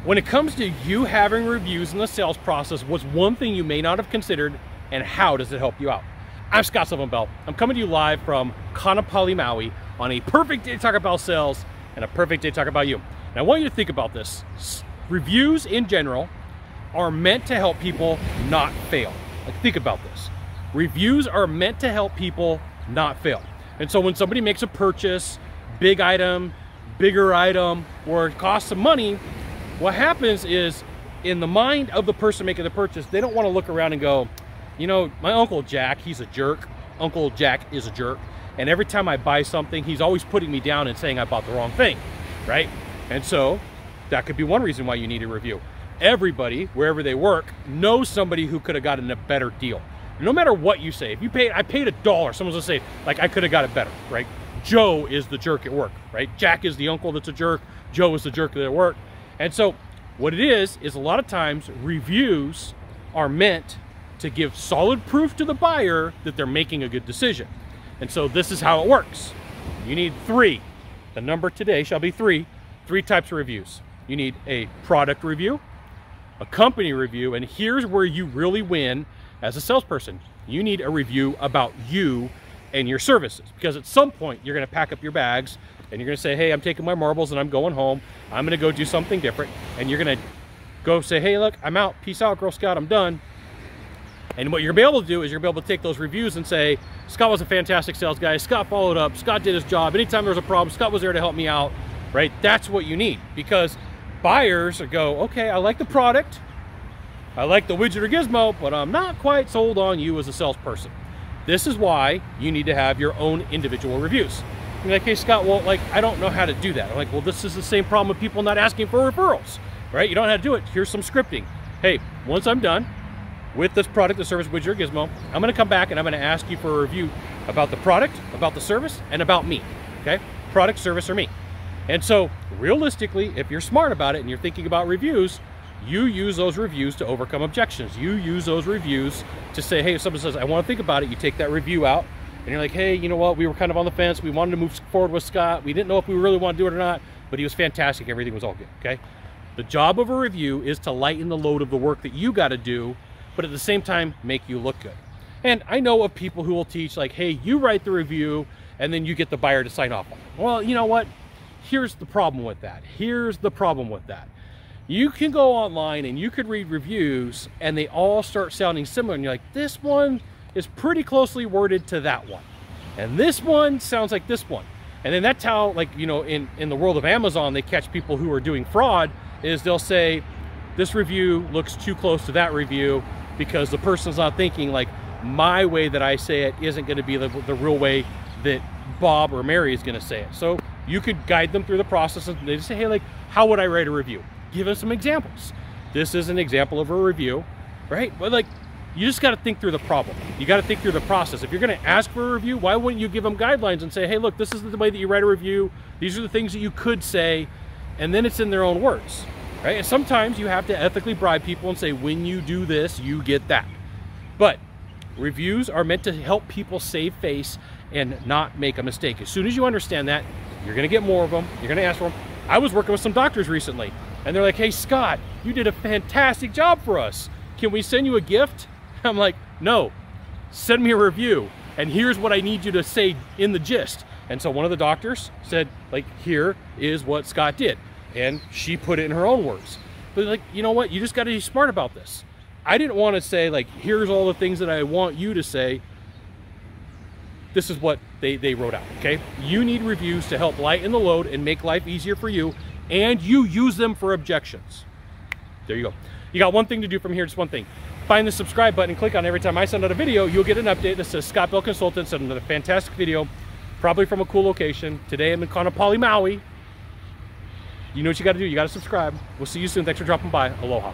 When it comes to you having reviews in the sales process, what's one thing you may not have considered, and how does it help you out? I'm Sylvan Bell. I'm coming to you live from Kaanapali, Maui on a perfect day to talk about sales and a perfect day to talk about you. And I want you to think about this. Reviews in general are meant to help people not fail. Like, think about this. Reviews are meant to help people not fail. And so when somebody makes a purchase, big item, bigger item, or it costs some money, what happens is, in the mind of the person making the purchase, they don't want to look around and go, you know, my Uncle Jack, he's a jerk. Uncle Jack is a jerk. And every time I buy something, he's always putting me down and saying I bought the wrong thing, right? And so that could be one reason why you need a review. Everybody, wherever they work, knows somebody who could have gotten a better deal. No matter what you say, if you paid, I paid $1, someone's gonna say, like, I could have got it better, right? Joe is the jerk at work, right? Jack is the uncle that's a jerk. Joe is the jerk at work. And so what it is a lot of times reviews are meant to give solid proof to the buyer that they're making a good decision. And so this is how it works. You need 3. The number today shall be 3 types of reviews. You need a product review, a company review, and here's where you really win as a salesperson. You need a review about you and your services, because at some point you're going to pack up your bags and you're going to say, hey, I'm taking my marbles and I'm going home. I'm going to go do something different. And you're going to go say, hey, look, I'm out. Peace out, Girl Scout. I'm done. And what you're going to be able to do is you're going to be able to take those reviews and say, Scott was a fantastic sales guy. Scott followed up. Scott did his job. Anytime there was a problem, Scott was there to help me out, right? That's what you need, because buyers go, okay, I like the product. I like the widget or gizmo, but I'm not quite sold on you as a salesperson. This is why you need to have your own individual reviews. You're like, hey, Scott, well, like, I don't know how to do that. I'm like, well, this is the same problem with people not asking for referrals, right? You don't know how to do it. Here's some scripting. Hey, once I'm done with this product, the service, widget, or gizmo, I'm going to come back and I'm going to ask you for a review about the product, about the service, and about me, okay? Product, service, or me. And so realistically, if you're smart about it and you're thinking about reviews, you use those reviews to overcome objections. You use those reviews to say, hey, if someone says, I want to think about it, you take that review out and you're like, hey, you know what? We were kind of on the fence. We wanted to move forward with Scott. We didn't know if we really want to do it or not, but he was fantastic. Everything was all good, okay? The job of a review is to lighten the load of the work that you got to do, but at the same time, make you look good. And I know of people who will teach like, hey, you write the review and then you get the buyer to sign off on it. Well, you know what? Here's the problem with that. Here's the problem with that. You can go online and you could read reviews and they all start sounding similar. And you're like, this one is pretty closely worded to that one. And this one sounds like this one. And then that's how, like, you know, in the world of Amazon, they catch people who are doing fraud, is they'll say, this review looks too close to that review because the person's not thinking like, my way that I say it isn't going to be the real way that Bob or Mary is going to say it. So you could guide them through the process and they just say, hey, like, how would I write a review? Give us some examples. This is an example of a review, right? But like, you just got to think through the problem. You got to think through the process. If you're going to ask for a review, why wouldn't you give them guidelines and say, hey, look, this is the way that you write a review. These are the things that you could say, and then it's in their own words, right? And sometimes you have to ethically bribe people and say, when you do this, you get that. But reviews are meant to help people save face and not make a mistake. As soon as you understand that, you're going to get more of them. You're going to ask for them. I was working with some doctors recently, and they're like, hey, Scott, you did a fantastic job for us. Can we send you a gift? I'm like, no, send me a review. And here's what I need you to say in the gist. And so one of the doctors said, like, here is what Scott did. And she put it in her own words. But like, you know what? You just got to be smart about this. I didn't want to say, like, here's all the things that I want you to say. This is what they wrote out, okay? You need reviews to help lighten the load and make life easier for you, and you use them for objections. There you go. You got one thing to do from here, just one thing. Find the subscribe button and click on it. Every time I send out a video, you'll get an update that says Scott Bell Consultant sent another fantastic video, probably from a cool location. Today I'm in Kaanapali, Maui. You know what you got to do. You got to subscribe. We'll see you soon. Thanks for dropping by. Aloha.